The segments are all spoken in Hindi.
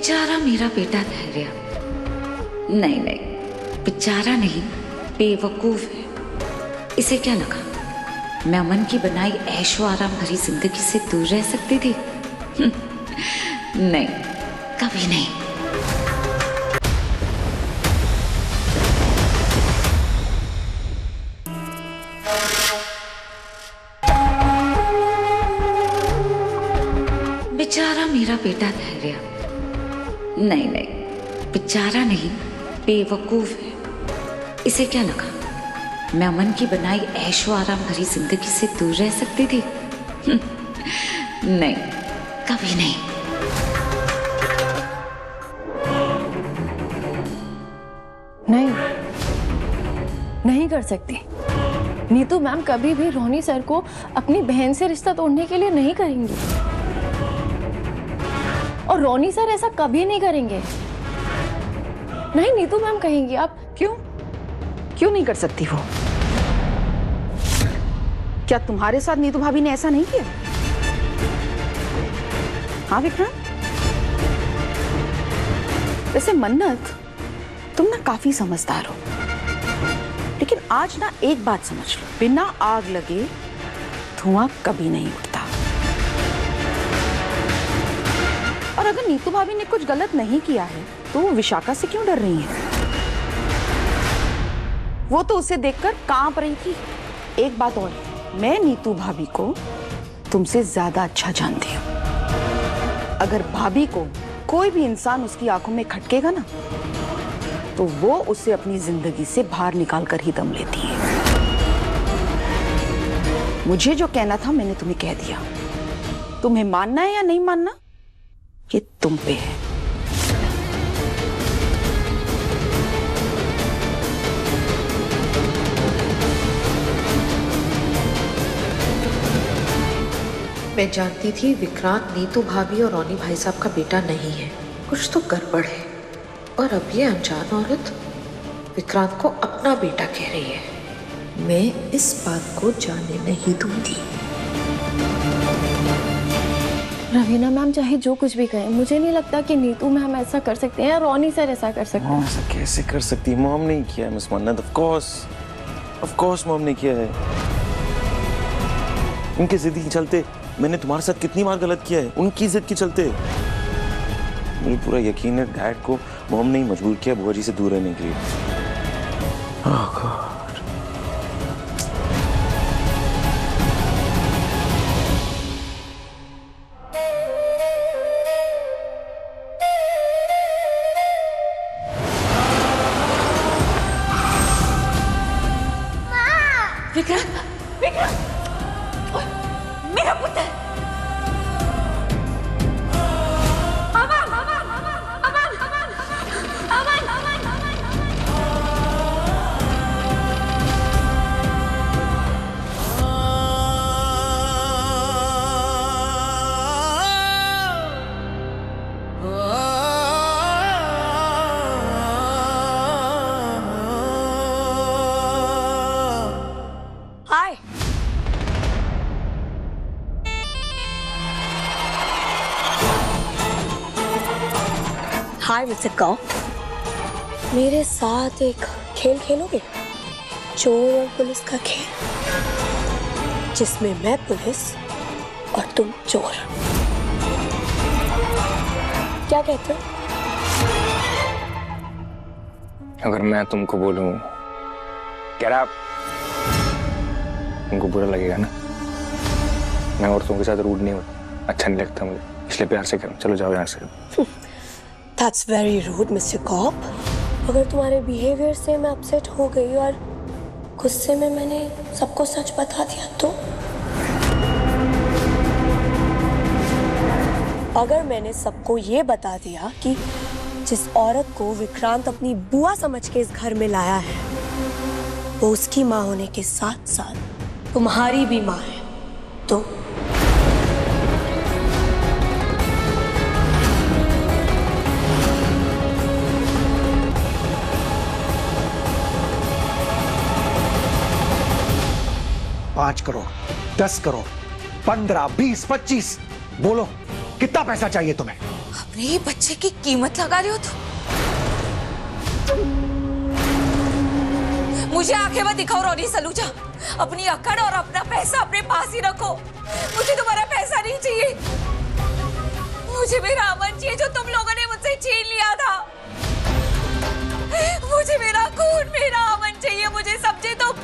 बेचारा मेरा बेटा धैर्य। नहीं नहीं, बेचारा नहीं, बेवकूफ है। इसे क्या लगा मैं अमन की बनाई ऐशो आराम भरी जिंदगी से दूर रह सकती थी? नहीं, कभी नहीं। बेचारा मेरा बेटा धैर्य। नहीं नहीं, बेचारा नहीं, बेवकूफ है। इसे क्या लगा मैं अमन की बनाई ऐशो आराम भरी जिंदगी से दूर रह सकती थी? नहीं, कभी नहीं। नहीं, नहीं कर सकती। नीतू मैम कभी भी रोनी सर को अपनी बहन से रिश्ता तोड़ने के लिए नहीं करेंगी, और रोनी सर ऐसा कभी नहीं करेंगे। नहीं, नीतू मैम कहेंगी। आप क्यों नहीं कर सकती वो? क्या तुम्हारे साथ नीतू भाभी ने ऐसा नहीं किया? हाँ विक्रांत, वैसे मन्नत तुम ना काफी समझदार हो, लेकिन आज ना एक बात समझ लो, बिना आग लगे धुआं कभी नहीं उठता। और अगर नीतू भाभी ने कुछ गलत नहीं किया है तो वो विशाखा से क्यों डर रही है? वो तो उसे देखकर कांप रही थी। एक बात और, मैं नीतू भाभी को तुमसे ज्यादा अच्छा जानती हूँ। अगर भाभी को कोई भी इंसान उसकी आंखों में खटकेगा ना, तो वो उसे अपनी जिंदगी से बाहर निकाल कर ही दम लेती है। मुझे जो कहना था मैंने तुम्हें कह दिया। तुम्हें मानना है या नहीं मानना, ये तुम पे है। मैं जानती थी विक्रांत नीतू भाभी और रोनी भाई साहब का बेटा नहीं है। कुछ तो गड़बड़ है। और अब ये अनजान औरत विक्रांत को अपना बेटा कह रही है। मैं इस बात को जाने नहीं दूंगी। रवीना मैम चाहे जो कुछ भी कहें, मुझे नहीं लगता कि नीतू मैम ऐसा कर सकते हैं या रोनी सर ऐसा कर सकते हैं। ऐसा कैसे कर सकती है? मॉम ने किया है मिस मन्नत। ऑफ कोर्स मॉम ने किया है। उनके जिद के चलते मैंने तुम्हारे साथ कितनी बार गलत किया है, उनकी जिद के चलते। मुझे पूरा यकीन है डैड को मॉम ने ही मजबूर किया बुआ जी से दूर रहने के लिए। ओह गॉड। विक्रांत, विक्रांत, मेरा पुत्र। अमन, अमन, अमन, अमन, अमन, अमन, हाय। हाय मिस्टर कौ, मेरे साथ एक खेल खेलोगे? चोर और पुलिस का खेल, जिसमें मैं पुलिस और तुम चोर। क्या कहते हो? अगर मैं तुमको बोलूं get up, तुमको बुरा लगेगा ना? मैं औरतों के साथ रूड नहीं होता, अच्छा नहीं लगता मुझे, इसलिए प्यार से करूं। चलो जाओ यहाँ से। That's very rude, Mr. Cop. अगर तुम्हारे बिहेवियर से मैं अपसेट हो गई और गुस्से में मैंने सबको सच बता दिया तो? अगर मैंने सबको ये बता दिया कि जिस औरत को विक्रांत अपनी बुआ समझ के इस घर में लाया है, वो उसकी माँ होने के साथ साथ तुम्हारी भी माँ है, तो $5 करोड़, 10 करोड़, 15, 20, 25, बोलो कितना पैसा चाहिए तुम्हें? अपने ही बच्चे की कीमत लगा रहे हो तुम? मुझे आंखें मत दिखाओ रोनी सलूजा। अपनी अकड़ और अपना पैसा अपने पास ही रखो। मुझे तुम्हारा पैसा नहीं चाहिए। मुझे मेरा अमन चाहिए जो तुम लोगों ने मुझसे छीन लिया था। मुझे मेरा खून, मेरा अमन चाहिए। मुझे समझे तुम?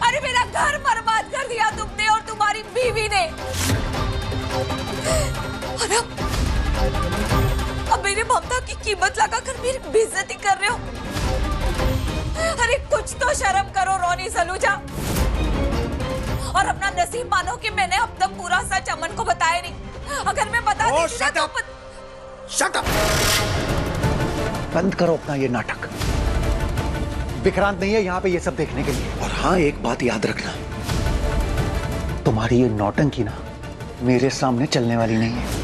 अरे मेरा घर बर्बाद कर दिया तुमने और तुम्हारी बीवी ने। और अब मेरी ममता की कीमत लगाकर मेरी बेइज्जती कर रहे हो। अरे कुछ तो शर्म करो रोनी सलूजा। और अपना नसीब मानो कि मैंने अब तक पूरा सच अमन को बताया नहीं। अगर मैं बता देती ना तो शट अप। बंद करो अपना ये नाटक। विक्रांत नहीं है यहाँ पे ये सब देखने के लिए। और हाँ, एक बात याद रखना, तुम्हारी ये नौटंकी ना मेरे सामने चलने वाली नहीं है।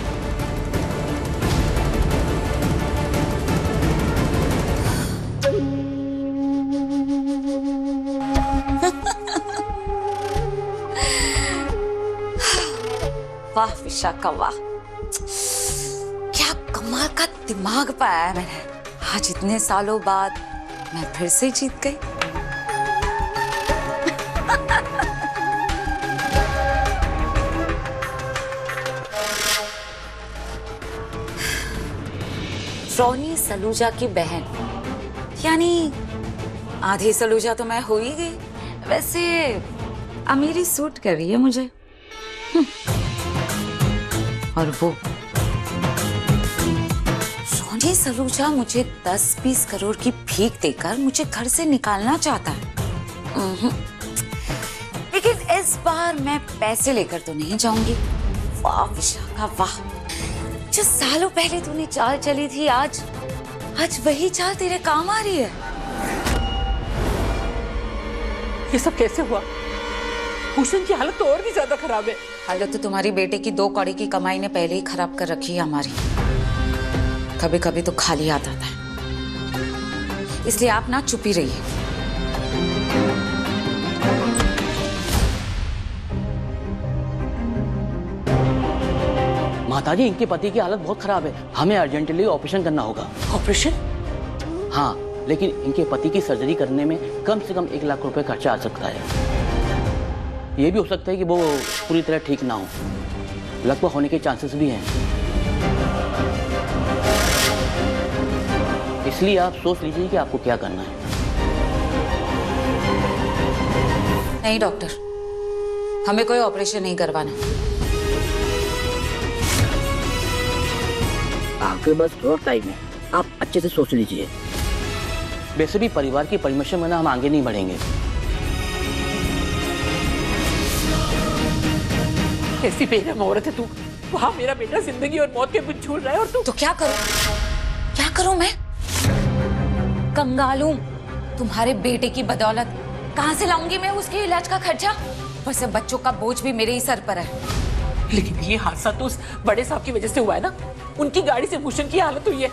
वाह विशाखा वाह, क्या कमाल का दिमाग पाया है मैंने। आज इतने सालों बाद मैं फिर से जीत गई। रोनी सलूजा की बहन, यानी आधी सलूजा तो मैं हो ही गई। वैसे अमीरी सूट कर रही है मुझे। और वो रोनी सलूजा मुझे 10-20 करोड़ की भीख देकर मुझे घर से निकालना चाहता है। लेकिन इस बार मैं पैसे लेकर तो नहीं जाऊंगी। वाह विशाखा वाह, जो सालों पहले तूने चाल चली थी आज वही चाल तेरे काम आ रही है। ये सब कैसे हुआ? भूषण की हालत तो और भी ज्यादा खराब है। हालत तो तुम्हारी बेटे की 2 कौड़ी की कमाई ने पहले ही खराब कर रखी है हमारी। कभी कभी तो खाली हाथ आता है। इसलिए आप ना चुप ही रहिए। माताजी, इनके पति की हालत बहुत खराब है। हमें अर्जेंटली ऑपरेशन करना होगा। ऑपरेशन? हाँ, लेकिन इनके पति की सर्जरी करने में कम से कम 1 लाख रुपए खर्चा आ सकता है। ये भी हो सकता है कि वो पूरी तरह ठीक ना हो, लगभग होने के चांसेस भी हैं। इसलिए आप सोच लीजिए कि आपको क्या करना है। नहीं डॉक्टर, हमें कोई ऑपरेशन नहीं करवाना। आपके पास थोड़ा टाइम है, आप अच्छे से सोच लीजिए। वैसे भी परिवार की परमिशन बिना हम आगे नहीं बढ़ेंगे। कैसी बेरहम औरत है तू। वहां मेरा बेटा जिंदगी और मौत के बीच झूल रहा है और तू। तो क्या करूं? क्या करूं मैं? कंगाल हूं तुम्हारे बेटे की बदौलत। कहां से लाऊंगी मैं उसके इलाज का खर्चा? वैसे बच्चों का बोझ भी मेरे ही सर पर है। लेकिन ये हादसा तो उस बड़े साहब की वजह से हुआ है ना। उनकी गाड़ी से भूषण की हालत हुई है,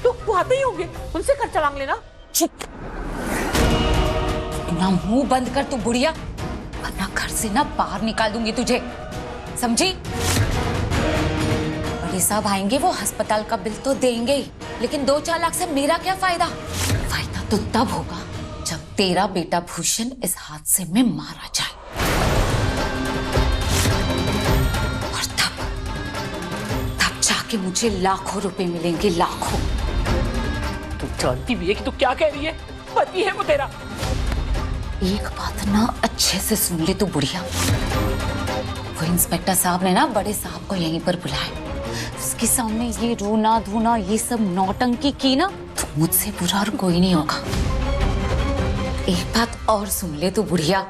तो वो आते ही होंगे, उनसे खर्चा मांग लेना। चुप, ना मुंह बंद कर तू बुढ़िया, वरना घर से ना बाहर निकाल दूंगी तुझे, समझी? बड़े साहब आएंगे, वो अस्पताल का बिल तो देंगे ही, लेकिन 2-4 लाख से मेरा क्या फायदा? फायदा तो तब होगा जब तेरा बेटा भूषण इस हादसे में मारा जाए। और तब जाके मुझे लाखों रुपए मिलेंगे, लाखों। तू जानती भी है कि तू क्या कह रही है? पति है वो तेरा। एक बात ना अच्छे से सुन ले तू बुढ़िया। वो इंस्पेक्टर साहब ने ना बड़े साहब को यहीं पर बुलाया। उसके सामने ये रोना धोना ये सब नौटंकी की ना, तो मुझसे बुरा और कोई नहीं होगा। एक बात और सुन ले तू बुढ़िया,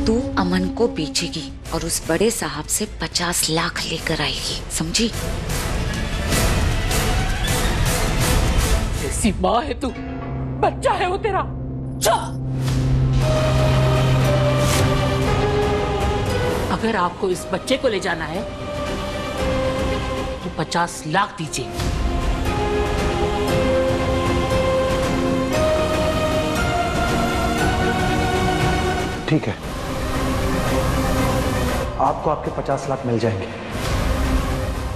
तू अमन को बेचेगी और उस बड़े साहब से 50 लाख लेकर आएगी, समझी? ऐसी माँ है तू, बच्चा है वो तेरा। अगर आपको इस बच्चे को ले जाना है तो 50 लाख दीजिए। ठीक है, आपको आपके 50 लाख मिल जाएंगे,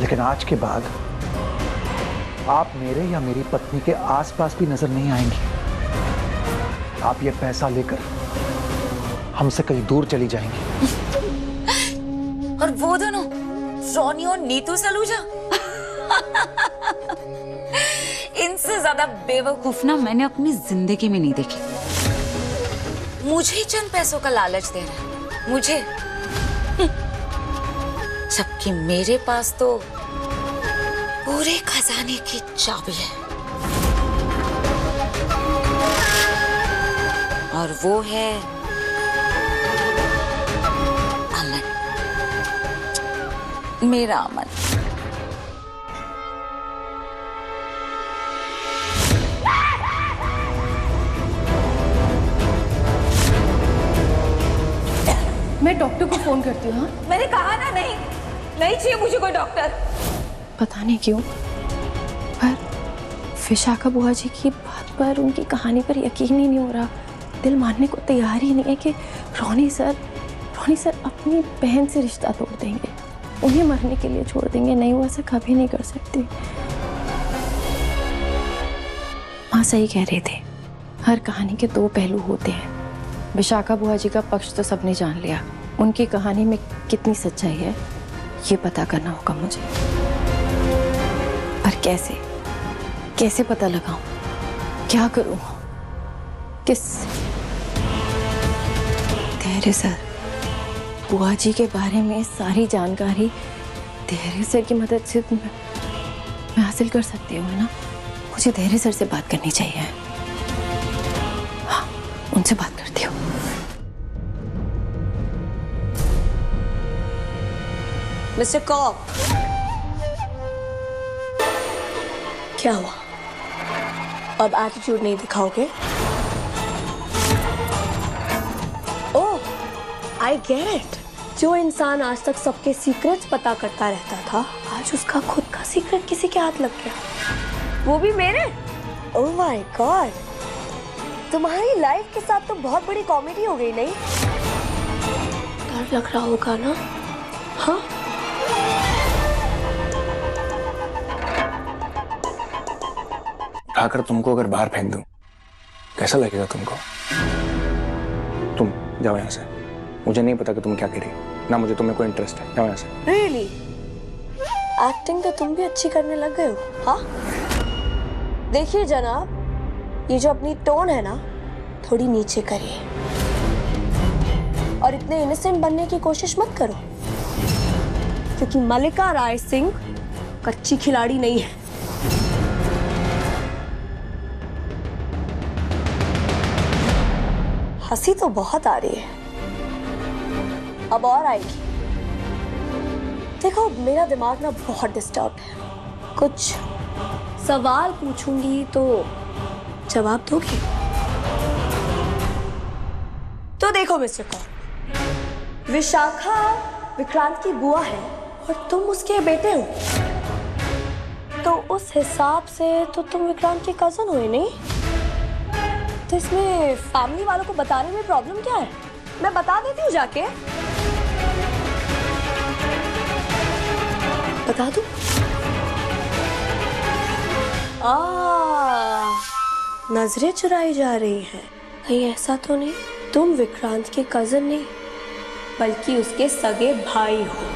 लेकिन आज के बाद आप मेरे या मेरी पत्नी के आसपास भी नजर नहीं आएंगी। आप ये पैसा लेकर हमसे कहीं दूर चली जाएंगी। और वो दोनों रोनी और नीतू सलूजा इनसे ज्यादा बेवकूफ ना मैंने अपनी जिंदगी में नहीं देखी। मुझे चंद पैसों का लालच दे रहा है, मुझे, जबकि मेरे पास तो पूरे खजाने की चाबी है, और वो है अमन, मेरा अमन। मैं डॉक्टर को फोन करती हूँ। हाँ, मैंने कहा ना, नहीं चाहिए मुझे कोई डॉक्टर। पता नहीं क्यों पर विशाखा बुआ जी की बात पर, उनकी कहानी पर यकीन ही नहीं हो रहा। दिल मानने को तैयार ही नहीं है कि रोनी सर अपनी बहन से रिश्ता तोड़ देंगे, उन्हें मरने के लिए छोड़ देंगे। नहीं, वो ऐसा कभी नहीं कर सकती। माँ सही कह रहे थे, हर कहानी के दो पहलू होते हैं। विशाखा बुआ जी का पक्ष तो सबने जान लिया, उनकी कहानी में कितनी सच्चाई है ये पता करना होगा मुझे। पर कैसे पता लगाऊं, क्या करूं, किस? धैर्य सर, बुआ जी के बारे में सारी जानकारी धैर्य सर की मदद से मैं हासिल कर सकती हूँ ना। मुझे धैर्य सर से बात करनी चाहिए। हाँ, उनसे बात करती हूँ। मिस्टर कॉप, क्या हुआ? अब एटीट्यूड नहीं दिखाओगे? ओह, आई गेट। जो इंसान आज तक सबके सीक्रेट्स पता करता रहता था, आज उसका खुद का सीक्रेट किसी के हाथ लग गया, वो भी मेरे। ओह माय गॉड, तुम्हारी लाइफ के साथ तो बहुत बड़ी कॉमेडी हो गई, नहीं? डर लग रहा होगा ना? हाँ, उठाकर तुमको अगर बाहर फेंक दूं, कैसा लगेगा तुमको? तुम जाओ यहाँ से। मुझे नहीं पता कि तुम क्या करी, ना मुझे तुम्हें कोई इंटरेस्ट है। जाओ यहाँ से। रियली? एक्टिंग तो तुम भी अच्छी करने लग गए हो। हाँ, देखिए जनाब, ये जो अपनी टोन है ना, थोड़ी नीचे करिए और इतने इनोसेंट बनने की कोशिश मत करो, क्योंकि मल्लिका राय सिंह कच्ची खिलाड़ी नहीं है। हंसी तो बहुत आ रही है, अब और आएगी। देखो, मेरा दिमाग ना बहुत डिस्टर्ब है। कुछ सवाल पूछूंगी तो जवाब दोगे? तो देखो मिस्टर कौर, विशाखा विक्रांत की बुआ है और तुम उसके बेटे हो, तो उस हिसाब से तो तुम विक्रांत के कजन हुए, नहीं? तो इसमें फैमिली वालों को बताने में प्रॉब्लम क्या है? मैं बता देती हूँ जाके। बता दूँ? नजरें चुराई जा रही हैं। कहीं ऐसा तो नहीं तुम विक्रांत के कजन नहीं, बल्कि उसके सगे भाई हो?